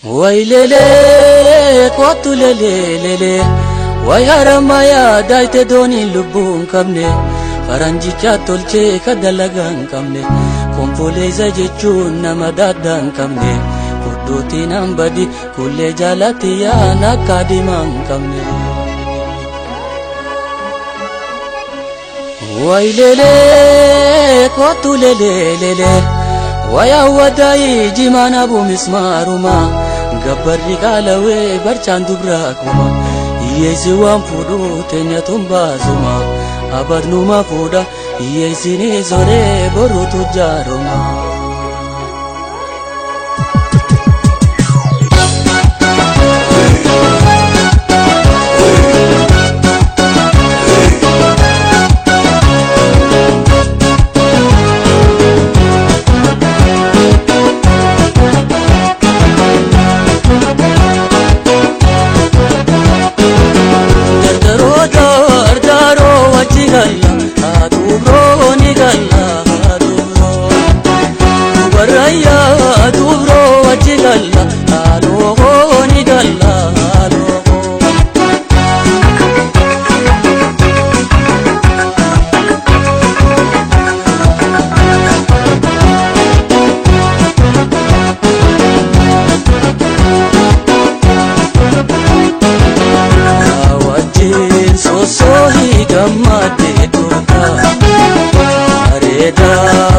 Waylele kotu lele way haramaya daite doni lubun kamne faranjicha tolche kadalagan kamne kompoleza jechun namadadan kamne kudoti nambadi kulle jalati ya nakadiman kamne waylele kotu lele waya wadai jimana bu mismaruma gabbarri qalawe barchan dubra kuma yesi wan fudu tenya tumbazuma abadnuma fuda yesi ni zore boru tujaruma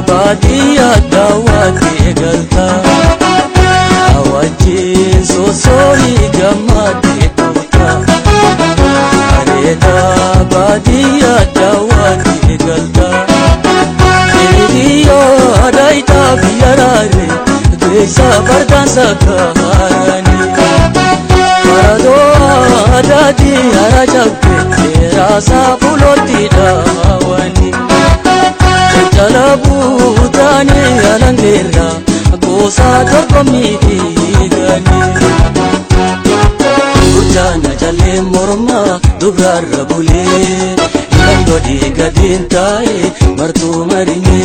Badia dawati galta awajin sosoi gamati tuta areda badia dawati galta iriyo daita biarare desa bardan sakarani parado adadi arajabte rasa puloti dawani jalabu tani alangera gosa dorkomiti gani urjana jale morma dubrar bule langodi gadin tai martu marine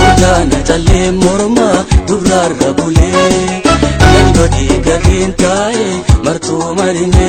urjana jale morma dubrar bule langodi gadin tai martu marine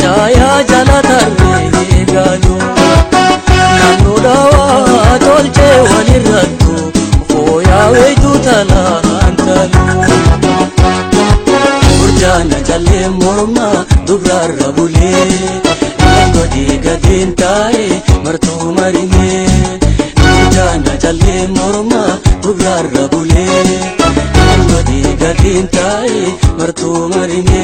Jaya jalatarre galu nanu dawa tolche waliratu foya wetu talantalu urjana jalle morma dubrar bule langodi gadin tai martu marine urjana jalle morma dubrar bule langodi gadin tai martu marine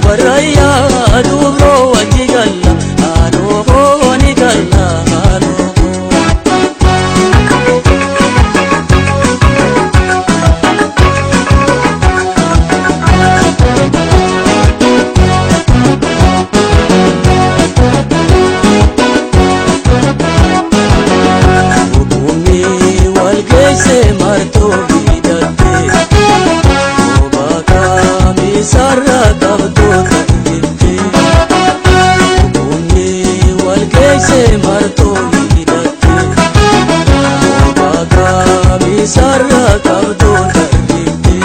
Baraya adubro wajigal walgeesse martoo hidhatte Obaka misarra qabdoota hidhatte Bunni walgeesse martoo hidhatte Obaka misarra qabdoota hidhatte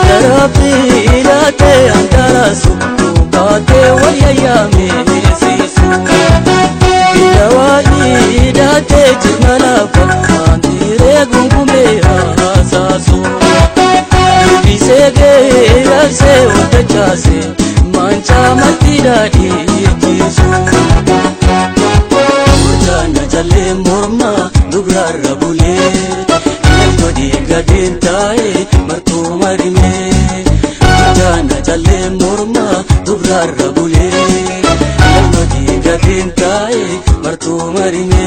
Darabbi hidhatte antarasu baate walyayyaame sisu Hidhatte jirmala fakkaan diree gungume haasaasu Dubbisee geerabsee waldachaase maancaa matti dhaadhiichiisu Urjaana jallee morma dubrarra bulee Loltodii gadeen taa'e martuu marimee Urjaana jallee morma dubrarra bulee Loltodii gadeen taa'e martuu marimee